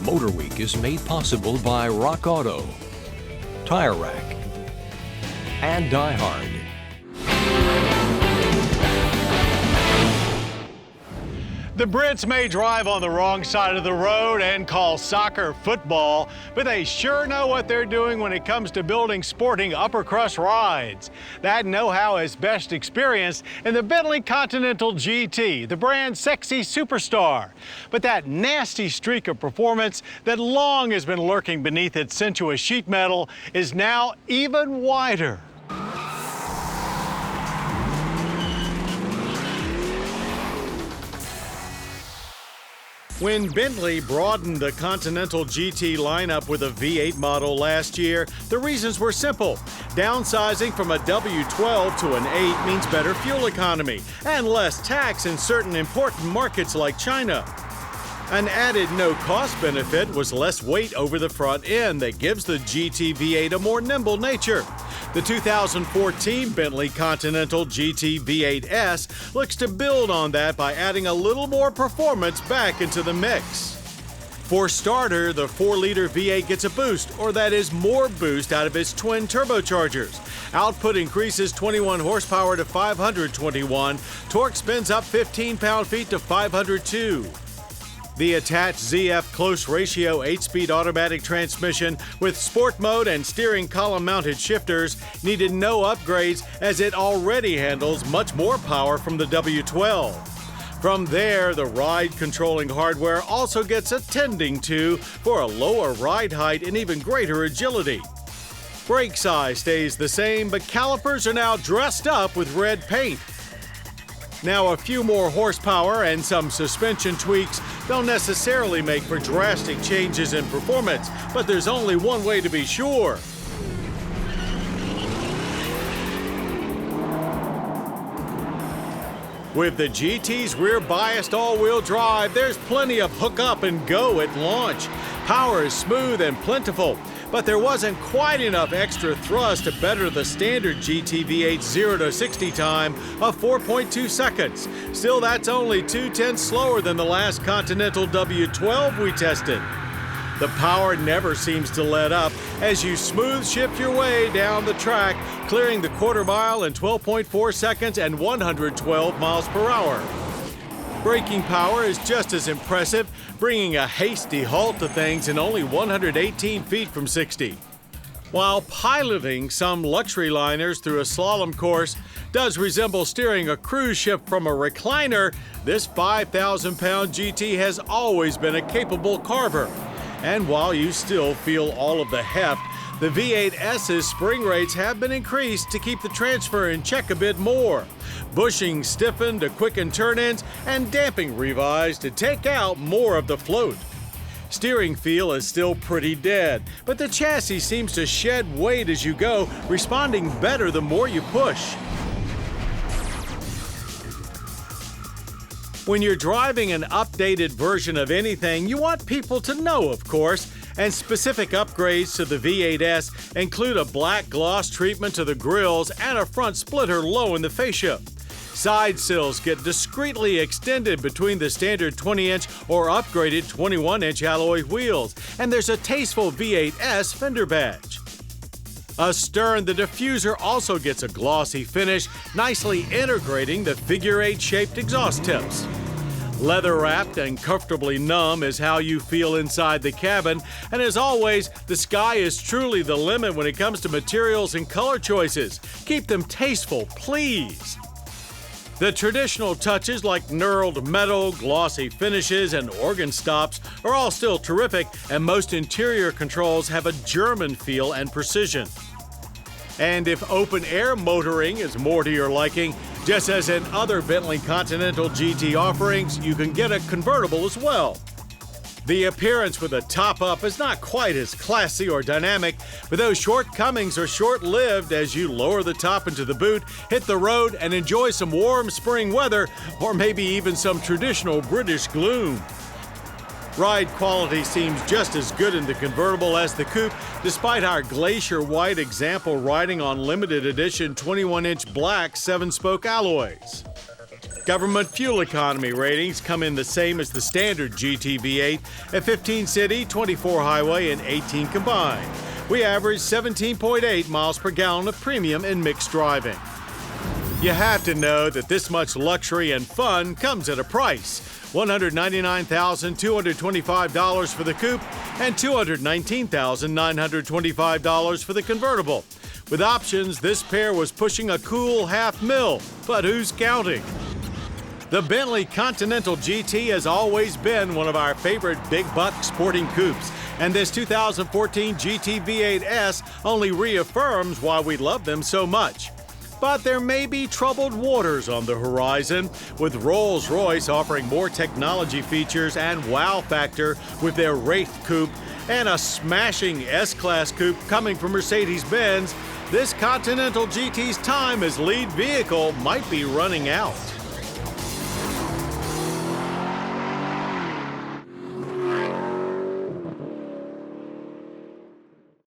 MotorWeek is made possible by Rock Auto, Tire Rack, and Die Hard. The Brits may drive on the wrong side of the road and call soccer football, but they sure know what they're doing when it comes to building sporting upper crust rides. That know-how is best experienced in the Bentley Continental GT, the brand's sexy superstar. But that nasty streak of performance that long has been lurking beneath its sensuous sheet metal is now even wider. When Bentley broadened the Continental GT lineup with a V8 model last year, the reasons were simple. Downsizing from a W12 to an 8 means better fuel economy and less tax in certain important markets like China. An added no-cost benefit was less weight over the front end that gives the GT V8 a more nimble nature. The 2014 Bentley Continental GT V8S looks to build on that by adding a little more performance back into the mix. For starter, the 4-liter V8 gets a boost, or that is more boost out of its twin turbochargers. Output increases 21 horsepower to 521, torque spins up 15 pound-feet to 502. The attached ZF close ratio 8-speed automatic transmission with sport mode and steering column mounted shifters needed no upgrades as it already handles much more power from the W12. From there, the ride controlling hardware also gets attending to for a lower ride height and even greater agility. Brake size stays the same, but calipers are now dressed up with red paint. Now, a few more horsepower and some suspension tweaks don't necessarily make for drastic changes in performance, but there's only one way to be sure. With the GT's rear-biased all-wheel drive, there's plenty of hook up and go at launch. Power is smooth and plentiful, but there wasn't quite enough extra thrust to better the standard GT V8's 0 to 60 time of 4.2 seconds. Still, that's only 0.2 slower than the last Continental W12 we tested. The power never seems to let up as you smooth shift your way down the track, clearing the quarter mile in 12.4 seconds and 112 miles per hour. Braking power is just as impressive, bringing a hasty halt to things in only 118 feet from 60. While piloting some luxury liners through a slalom course does resemble steering a cruise ship from a recliner, this 5,000-pound GT has always been a capable carver. And while you still feel all of the heft, the V8S's spring rates have been increased to keep the transfer in check a bit more. Bushing stiffened to quicken turn-ins and damping revised to take out more of the float. Steering feel is still pretty dead, but the chassis seems to shed weight as you go, responding better the more you push. When you're driving an updated version of anything, you want people to know, of course, and specific upgrades to the V8S include a black gloss treatment to the grills and a front splitter low in the fascia. Side sills get discreetly extended between the standard 20-inch or upgraded 21-inch alloy wheels, and there's a tasteful V8S fender badge. Astern, the diffuser also gets a glossy finish, nicely integrating the figure-8-shaped exhaust tips. Leather-wrapped and comfortably numb is how you feel inside the cabin, and as always, the sky is truly the limit when it comes to materials and color choices. Keep them tasteful, please. The traditional touches like knurled metal, glossy finishes, and organ stops are all still terrific, and most interior controls have a German feel and precision. And if open-air motoring is more to your liking, just as in other Bentley Continental GT offerings, you can get a convertible as well. The appearance with a top-up is not quite as classy or dynamic, but those shortcomings are short-lived as you lower the top into the boot, hit the road, and enjoy some warm spring weather, or maybe even some traditional British gloom. Ride quality seems just as good in the convertible as the coupe, despite our glacier white example riding on limited edition 21-inch black 7-spoke alloys. Government fuel economy ratings come in the same as the standard GT V8 at 15 city, 24 highway, and 18 combined. We average 17.8 miles per gallon of premium in mixed driving. You have to know that this much luxury and fun comes at a price. $199,225 for the Coupe and $219,925 for the Convertible. With options, this pair was pushing a cool $500,000, but who's counting? The Bentley Continental GT has always been one of our favorite big-buck sporting coupes, and this 2014 GT V8S only reaffirms why we love them so much. But there may be troubled waters on the horizon, with Rolls-Royce offering more technology features and wow factor with their Wraith Coupe, and a smashing S-Class coupe coming from Mercedes-Benz. This Continental GT's time as lead vehicle might be running out.